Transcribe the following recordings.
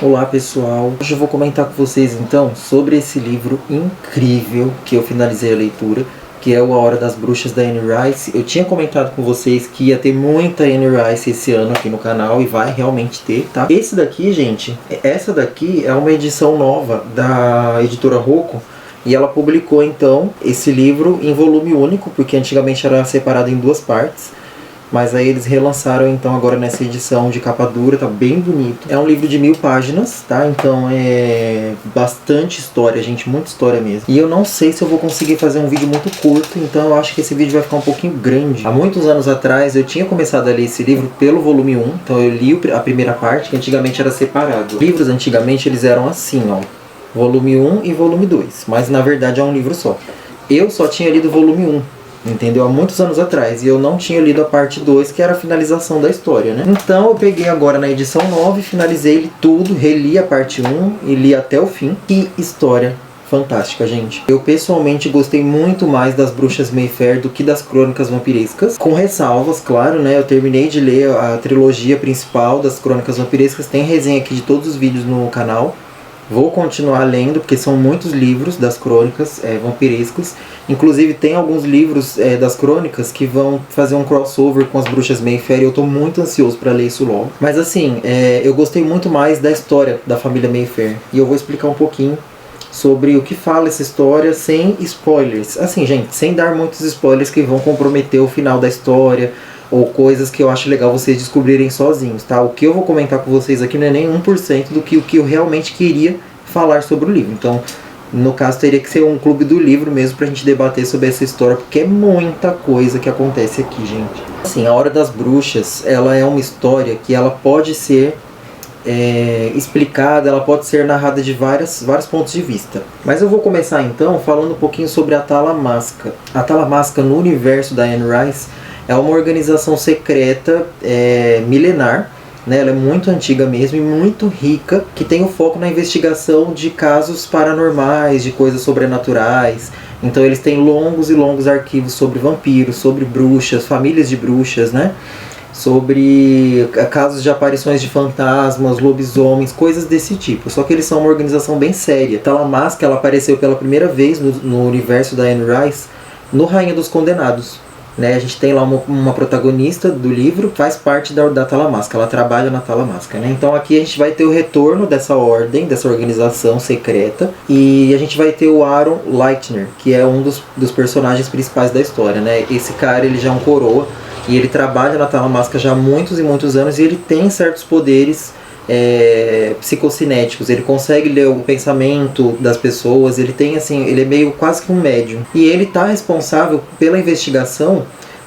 Olá pessoal, hoje eu vou comentar com vocês então sobre esse livro incrível que eu finalizei a leitura, que é o A Hora das Bruxas da Anne Rice. Eu tinha comentado com vocês que ia ter muita Anne Rice esse ano aqui no canal e vai realmente ter, tá? Esse daqui, gente, essa daqui é uma edição nova da editora Rocco e ela publicou então esse livro em volume único, porque antigamente era separado em duas partes. Mas aí eles relançaram então agora nessa edição de capa dura, tá bem bonito. É um livro de 1000 páginas, tá? Então é bastante história, gente, muita história mesmo. E eu não sei se eu vou conseguir fazer um vídeo muito curto, então eu acho que esse vídeo vai ficar um pouquinho grande. Há muitos anos atrás eu tinha começado a ler esse livro pelo volume 1, então eu li a primeira parte, que antigamente era separado. Livros antigamente eles eram assim, ó, volume 1 e volume 2, mas na verdade é um livro só. Eu só tinha lido o volume 1. Entendeu? Há muitos anos atrás. E eu não tinha lido a parte 2, que era a finalização da história, né? Então eu peguei agora na edição 9, finalizei ele tudo, reli a parte 1 e li até o fim. Que história fantástica, gente. Eu pessoalmente gostei muito mais das Bruxas Mayfair do que das Crônicas Vampirescas. Com ressalvas, claro, né? Eu terminei de ler a trilogia principal das Crônicas Vampirescas. Tem resenha aqui de todos os vídeos no canal. Vou continuar lendo, porque são muitos livros das crônicas vampirescas. Inclusive tem alguns livros das crônicas que vão fazer um crossover com as Bruxas Mayfair e eu estou muito ansioso para ler isso logo. Mas assim, eu gostei muito mais da história da família Mayfair. E eu vou explicar um pouquinho sobre o que fala essa história sem spoilers. Assim, gente, sem dar muitos spoilers que vão comprometer o final da história, ou coisas que eu acho legal vocês descobrirem sozinhos, tá? O que eu vou comentar com vocês aqui não é nem 1% do que o que eu realmente queria falar sobre o livro. Então, no caso, teria que ser um clube do livro mesmo pra gente debater sobre essa história, porque é muita coisa que acontece aqui, gente. Assim, A Hora das Bruxas, ela é uma história que ela pode ser explicada, ela pode ser narrada de vários pontos de vista. Mas eu vou começar então falando um pouquinho sobre a Talamasca. A Talamasca no universo da Anne Rice é uma organização secreta milenar, né? Ela é muito antiga mesmo e muito rica, que tem o foco na investigação de casos paranormais, de coisas sobrenaturais. Então eles têm longos e longos arquivos sobre vampiros, sobre bruxas, famílias de bruxas, né? Sobre casos de aparições de fantasmas, lobisomens, coisas desse tipo. Só que eles são uma organização bem séria. Talamasca, ela apareceu pela primeira vez no universo da Anne Rice no Rainha dos Condenados. Né, a gente tem lá uma protagonista do livro que faz parte da Talamasca, ela trabalha na Talamasca, né? Então aqui a gente vai ter o retorno dessa ordem, dessa organização secreta, e a gente vai ter o Aaron Leitner, que é um dos personagens principais da história, né? Esse cara, ele já é um coroa e ele trabalha na Talamasca já há muitos e muitos anos e ele tem certos poderes psicocinéticos. Ele consegue ler o pensamento das pessoas, ele tem assim, ele é meio quase que um médium. E ele está responsável pela investigação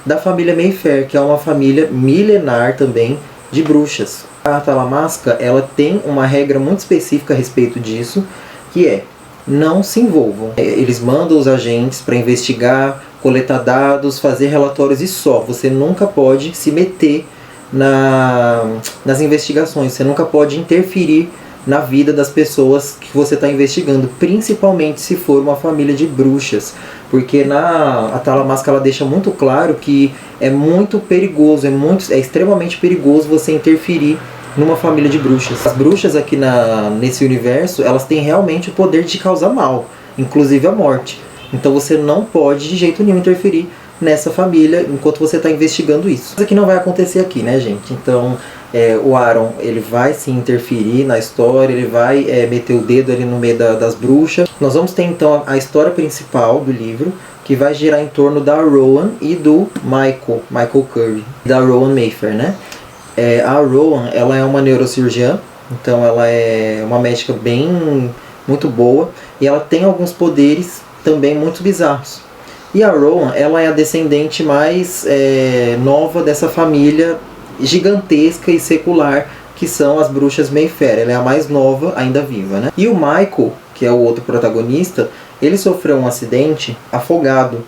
da família Mayfair, que é uma família milenar também de bruxas. A Talamasca, ela tem uma regra muito específica a respeito disso, que é: não se envolvam. Eles mandam os agentes para investigar, coletar dados, fazer relatórios e só. Você nunca pode se meter nas investigações, você nunca pode interferir na vida das pessoas que você está investigando, principalmente se for uma família de bruxas, porque a Talamasca ela deixa muito claro que é muito perigoso, é extremamente perigoso você interferir numa família de bruxas. As bruxas aqui nesse universo, elas têm realmente o poder de causar mal, inclusive a morte. Então você não pode de jeito nenhum interferir nessa família enquanto você está investigando isso. Isso aqui não vai acontecer aqui, né, gente? Então o Aaron, ele vai se interferir na história, ele vai meter o dedo ali no meio das bruxas. Nós vamos ter então a história principal do livro, que vai girar em torno da Rowan e do Michael Curry, da Rowan Mayfair, né? A Rowan, ela é uma neurocirurgiã, então ela é uma médica muito boa, e ela tem alguns poderes também muito bizarros. E a Rowan, ela é a descendente mais nova dessa família gigantesca e secular que são as bruxas Mayfair. Ela é a mais nova ainda viva, né? E o Michael, que é o outro protagonista, ele sofreu um acidente afogado.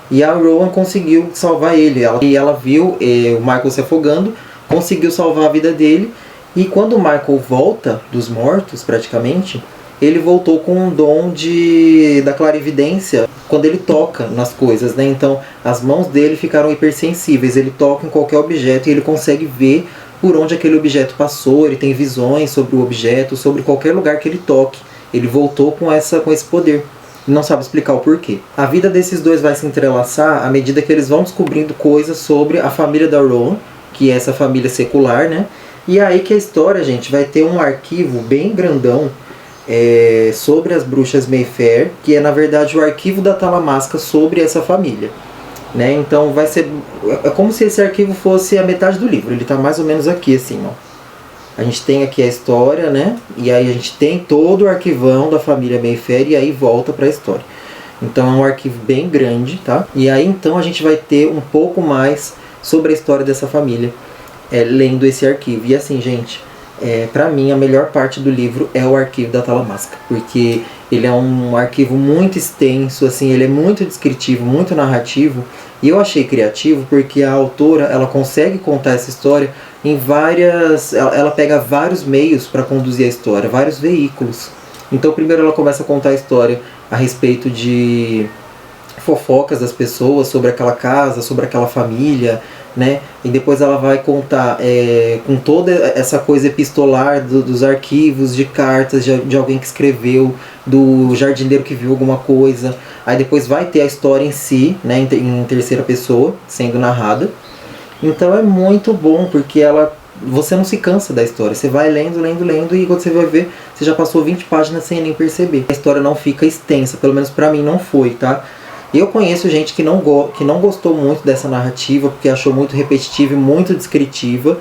E a Rowan conseguiu salvar ele. Ela viu o Michael se afogando, conseguiu salvar a vida dele. E quando o Michael volta dos mortos, praticamente, ele voltou com um dom da clarividência quando ele toca nas coisas, né? Então as mãos dele ficaram hipersensíveis, ele toca em qualquer objeto e ele consegue ver por onde aquele objeto passou, ele tem visões sobre o objeto, sobre qualquer lugar que ele toque. Ele voltou com esse poder. Não sabe explicar o porquê. A vida desses dois vai se entrelaçar à medida que eles vão descobrindo coisas sobre a família da Rowan, que é essa família secular, né? E aí que a história, gente, vai ter um arquivo bem grandão sobre as bruxas Mayfair, que é na verdade o arquivo da Talamasca sobre essa família, né? Então vai ser... é como se esse arquivo fosse a metade do livro. Ele tá mais ou menos aqui, assim, ó. A gente tem aqui a história, né? E aí a gente tem todo o arquivão da família Mayfair e aí volta para a história. Então é um arquivo bem grande, tá? E aí então a gente vai ter um pouco mais sobre a história dessa família, lendo esse arquivo. E assim, gente, pra mim a melhor parte do livro é o arquivo da Talamasca, porque ele é um arquivo muito extenso, assim, ele é muito descritivo, muito narrativo. E eu achei criativo porque a autora, ela consegue contar essa história em várias... ela pega vários meios para conduzir a história, vários veículos. Então primeiro ela começa a contar a história a respeito de fofocas das pessoas sobre aquela casa, sobre aquela família, né? E depois ela vai contar com toda essa coisa epistolar dos arquivos, de cartas de alguém que escreveu, do jardineiro que viu alguma coisa. Aí depois vai ter a história em si, né, em terceira pessoa, sendo narrada. Então é muito bom, porque você não se cansa da história. Você vai lendo, lendo, lendo, e quando você vai ver, você já passou 20 páginas sem nem perceber. A história não fica extensa, pelo menos pra mim não foi, tá? Eu conheço gente que não gostou muito dessa narrativa, porque achou muito repetitiva e muito descritiva.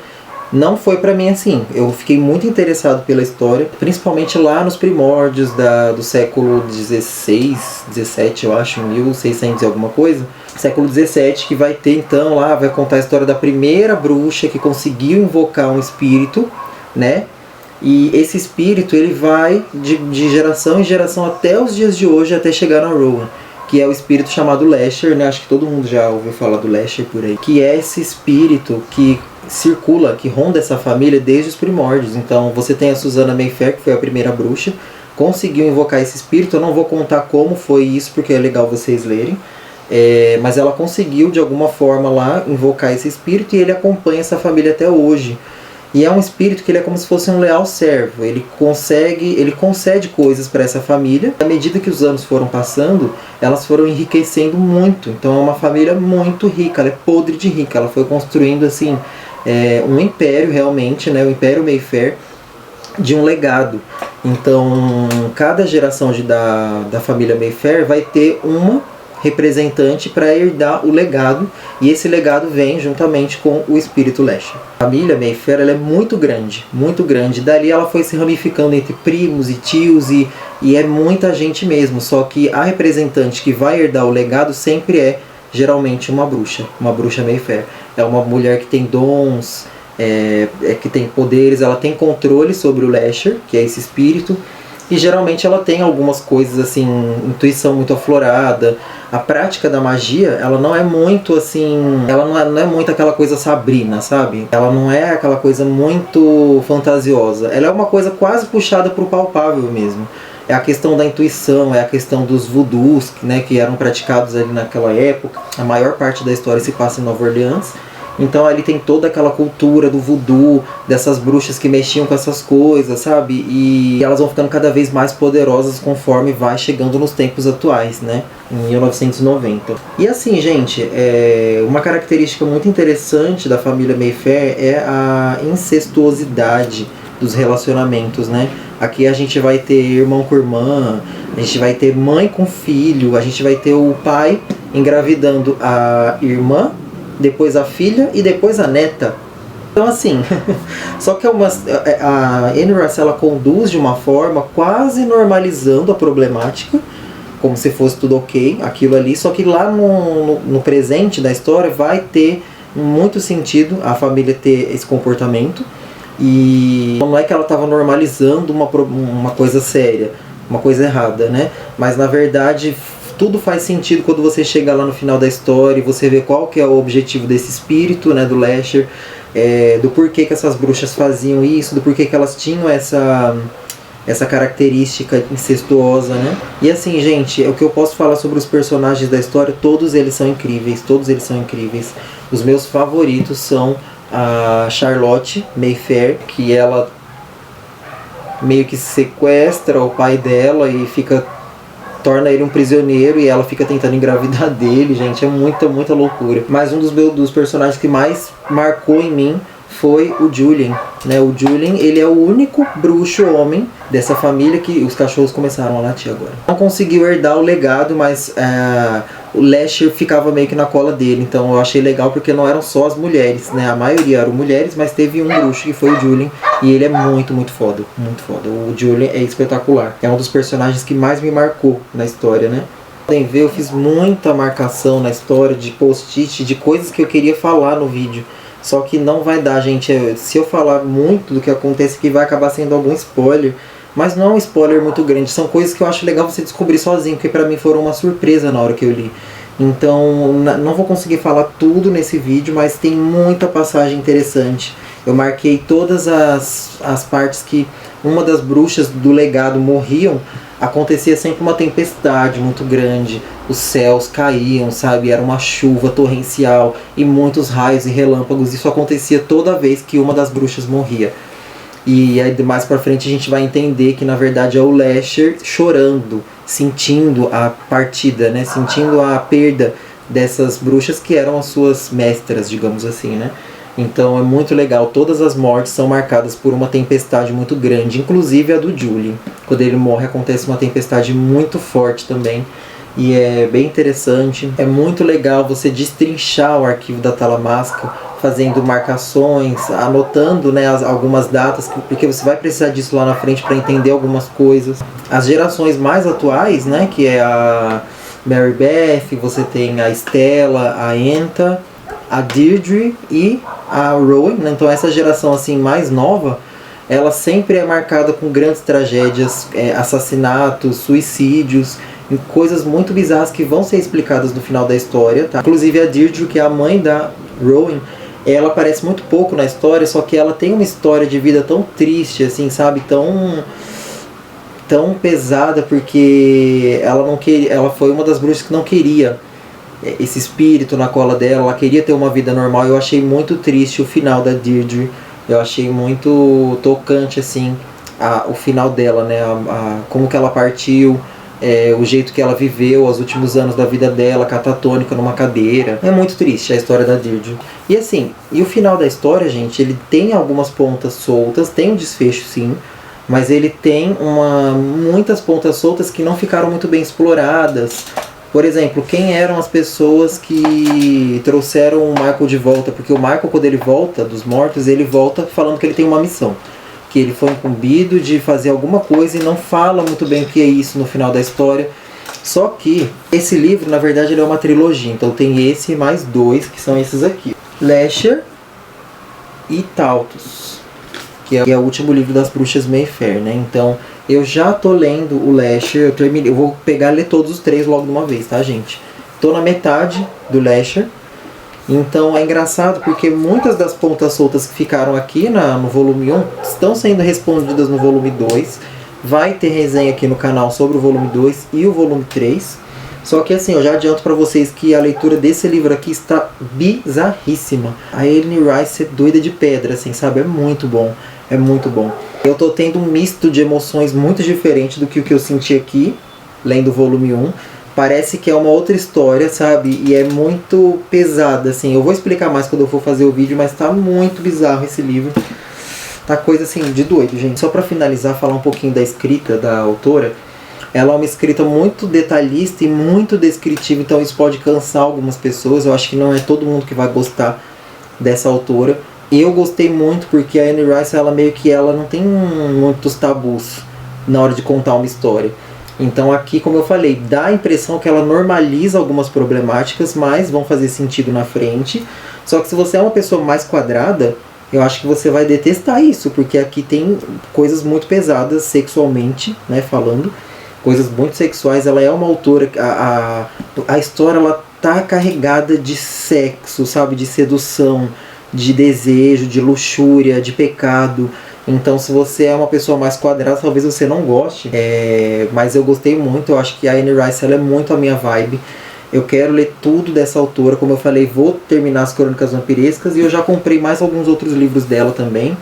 Não foi pra mim assim. Eu fiquei muito interessado pela história, principalmente lá nos primórdios do século XVI, XVII, eu acho, 1600 e alguma coisa. Século XVII, que vai ter então lá, vai contar a história da primeira bruxa que conseguiu invocar um espírito, né? E esse espírito, ele vai de geração em geração até os dias de hoje, até chegar na Rowan, que é o espírito chamado Lesher, né? Acho que todo mundo já ouviu falar do Lesher por aí. Que é esse espírito que circula, que ronda essa família desde os primórdios. Então você tem a Susana Mayfair, que foi a primeira bruxa, conseguiu invocar esse espírito. Eu não vou contar como foi isso, porque é legal vocês lerem. Mas ela conseguiu de alguma forma lá invocar esse espírito, e ele acompanha essa família até hoje. E é um espírito que ele é como se fosse um leal servo. Ele concede coisas para essa família. À medida que os anos foram passando, elas foram enriquecendo muito. Então é uma família muito rica, ela é podre de rica. Ela foi construindo assim um império realmente, né? O Império Mayfair, de um legado. Então cada geração da família Mayfair vai ter uma representante para herdar o legado, e esse legado vem juntamente com o espírito Lesher. A família Mayfair, ela é muito grande, muito grande. Dali ela foi se ramificando entre primos e tios, e é muita gente mesmo. Só que a representante que vai herdar o legado sempre é geralmente uma bruxa Mayfair. É uma mulher que tem dons, que tem poderes, ela tem controle sobre o Lesher, que é esse espírito. E geralmente ela tem algumas coisas assim, intuição muito aflorada. A prática da magia, ela não é muito assim, ela não é muito aquela coisa Sabrina, sabe? Ela não é aquela coisa muito fantasiosa. Ela é uma coisa quase puxada pro palpável mesmo. É a questão da intuição, é a questão dos voodoos, né, que eram praticados ali naquela época. A maior parte da história se passa em Nova Orleans. Então ali tem toda aquela cultura do voodoo, dessas bruxas que mexiam com essas coisas, sabe? E elas vão ficando cada vez mais poderosas conforme vai chegando nos tempos atuais, né? Em 1990. E assim, gente, uma característica muito interessante da família Mayfair é a incestuosidade dos relacionamentos, né? Aqui a gente vai ter irmão com irmã, a gente vai ter mãe com filho, a gente vai ter o pai engravidando a irmã, depois a filha e depois a neta. Então assim, só que a Anne Rice, ela conduz de uma forma quase normalizando a problemática, como se fosse tudo ok, aquilo ali, só que lá no presente da história vai ter muito sentido a família ter esse comportamento. E não é que ela estava normalizando uma coisa séria, uma coisa errada, né? Mas na verdade tudo faz sentido quando você chega lá no final da história e você vê qual que é o objetivo desse espírito, né, do Lesher, do porquê que essas bruxas faziam isso, do porquê que elas tinham essa característica incestuosa, né? E assim, gente, o que eu posso falar sobre os personagens da história, todos eles são incríveis, todos eles são incríveis. Os meus favoritos são a Charlotte Mayfair, que ela meio que sequestra o pai dela e torna ele um prisioneiro, e ela fica tentando engravidar dele, gente, é muita loucura. Mas um dos personagens que mais marcou em mim foi o Julian, né? O Julian, ele é o único bruxo homem dessa família que os cachorros começaram a latir agora. Não conseguiu herdar o legado, mas o Lasher ficava meio que na cola dele, então eu achei legal porque não eram só as mulheres, né? A maioria eram mulheres, mas teve um bruxo que foi o Julian, e ele é muito foda, muito foda. O Julian é espetacular, é um dos personagens que mais me marcou na história, né? Podem ver, eu fiz muita marcação na história de post-it, de coisas que eu queria falar no vídeo. Só que não vai dar, gente. Se eu falar muito do que acontece aqui, vai acabar sendo algum spoiler. Mas não é um spoiler muito grande. São coisas que eu acho legal você descobrir sozinho, porque pra mim foram uma surpresa na hora que eu li. Então, não vou conseguir falar tudo nesse vídeo, mas tem muita passagem interessante. Eu marquei todas as partes que uma das bruxas do legado morriam. Acontecia sempre uma tempestade muito grande, os céus caíam, sabe? Era uma chuva torrencial e muitos raios e relâmpagos. Isso acontecia toda vez que uma das bruxas morria. E aí mais pra frente a gente vai entender que na verdade é o Lasher chorando, sentindo a partida, né? Sentindo a perda dessas bruxas que eram as suas mestras, digamos assim, né? Então é muito legal, todas as mortes são marcadas por uma tempestade muito grande, inclusive a do Julian. Quando ele morre acontece uma tempestade muito forte também, e é bem interessante. É muito legal você destrinchar o arquivo da Talamasca, fazendo marcações, anotando, né, algumas datas, porque você vai precisar disso lá na frente para entender algumas coisas. As gerações mais atuais, né, que é a Mary Beth, você tem a Stella, a Enta, a Deirdre e a Rowan, né? Então essa geração assim mais nova, ela sempre é marcada com grandes tragédias, assassinatos, suicídios, e coisas muito bizarras que vão ser explicadas no final da história, tá? Inclusive a Deirdre, que é a mãe da Rowan, ela aparece muito pouco na história, só que ela tem uma história de vida tão triste, assim, sabe? Tão pesada, porque ela foi uma das bruxas que não queria esse espírito na cola dela, ela queria ter uma vida normal. Eu achei muito triste o final da Deirdre, eu achei muito tocante, assim, o final dela, né, como que ela partiu, o jeito que ela viveu os últimos anos da vida dela, catatônica numa cadeira. É muito triste a história da Deirdre. E assim, o final da história, gente, ele tem algumas pontas soltas, tem um desfecho sim, mas ele tem muitas pontas soltas que não ficaram muito bem exploradas. Por exemplo, quem eram as pessoas que trouxeram o Michael de volta? Porque o Michael, quando ele volta dos mortos, ele volta falando que ele tem uma missão, que ele foi incumbido de fazer alguma coisa, e não fala muito bem o que é isso no final da história. Só que esse livro, na verdade, ele é uma trilogia. Então tem esse e mais dois, que são esses aqui: Lasher e Taltus, que é o último livro das Bruxas Mayfair, né? Então eu já tô lendo o Lasher, eu vou pegar e ler todos os três logo de uma vez, tá, gente? Tô na metade do Lasher. Então é engraçado porque muitas das pontas soltas que ficaram aqui no volume 1 estão sendo respondidas no volume 2. Vai ter resenha aqui no canal sobre o volume 2 e o volume 3. Só que assim, eu já adianto pra vocês que a leitura desse livro aqui está bizarríssima. A Anne Rice é doida de pedra, assim, sabe? É muito bom, é muito bom. Eu tô tendo um misto de emoções muito diferente do que o que eu senti aqui, lendo o volume 1. Parece que é uma outra história, sabe? E é muito pesada, assim. Eu vou explicar mais quando eu for fazer o vídeo, mas tá muito bizarro esse livro. Tá coisa assim de doido, gente. Só pra finalizar, falar um pouquinho da escrita da autora. Ela é uma escrita muito detalhista e muito descritiva, então isso pode cansar algumas pessoas. Eu acho que não é todo mundo que vai gostar dessa autora. Eu gostei muito porque a Anne Rice, ela não tem muitos tabus na hora de contar uma história. Então aqui, como eu falei, dá a impressão que ela normaliza algumas problemáticas, mas vão fazer sentido na frente. Só que se você é uma pessoa mais quadrada, eu acho que você vai detestar isso, porque aqui tem coisas muito pesadas sexualmente, né, falando. Coisas muito sexuais. Ela é uma autora, a história ela tá carregada de sexo, sabe, de sedução, de desejo, de luxúria, de pecado. Então se você é uma pessoa mais quadrada, talvez você não goste, mas eu gostei muito. Eu acho que a Anne Rice, ela é muito a minha vibe. Eu quero ler tudo dessa autora, como eu falei, vou terminar as Crônicas Vampirescas e eu já comprei mais alguns outros livros dela também.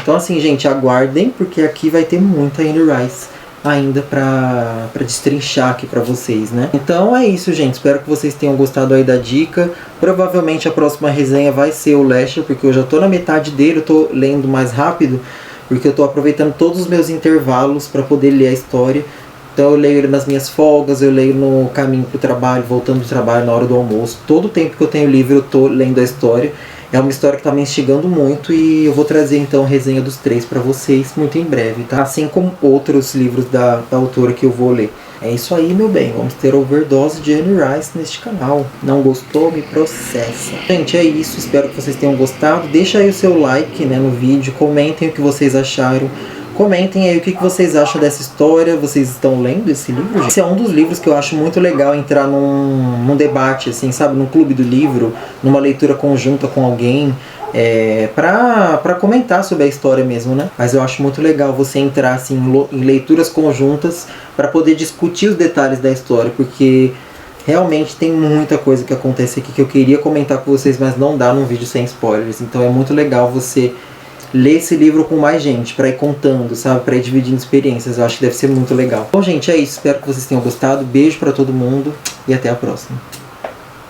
Então assim, gente, aguardem, porque aqui vai ter muita Anne Rice ainda pra destrinchar aqui pra vocês, né? Então é isso, gente. Espero que vocês tenham gostado aí da dica. Provavelmente a próxima resenha vai ser o Lasher, porque eu já tô na metade dele, eu tô lendo mais rápido, porque eu tô aproveitando todos os meus intervalos pra poder ler a história. Então eu leio ele nas minhas folgas, eu leio no caminho pro trabalho, voltando do trabalho, na hora do almoço. Todo o tempo que eu tenho livre eu tô lendo a história. É uma história que tá me instigando muito e eu vou trazer então a resenha dos 3 pra vocês muito em breve, tá? Assim como outros livros da autora que eu vou ler. É isso aí, meu bem. Vamos ter overdose de Anne Rice neste canal. Não gostou? Me processa. Gente, é isso. Espero que vocês tenham gostado. Deixa aí o seu like, né, no vídeo. Comentem o que vocês acharam. Comentem aí o que vocês acham dessa história. Vocês estão lendo esse livro? Esse é um dos livros que eu acho muito legal entrar num debate, assim, sabe? Num clube do livro, numa leitura conjunta com alguém, pra comentar sobre a história mesmo, né? Mas eu acho muito legal você entrar, assim, em leituras conjuntas para poder discutir os detalhes da história, porque realmente tem muita coisa que acontece aqui que eu queria comentar com vocês, mas não dá num vídeo sem spoilers. Então é muito legal você ler esse livro com mais gente, pra ir contando, sabe? Pra ir dividindo experiências. Eu acho que deve ser muito legal. Bom, gente, é isso. Espero que vocês tenham gostado. Beijo pra todo mundo e até a próxima.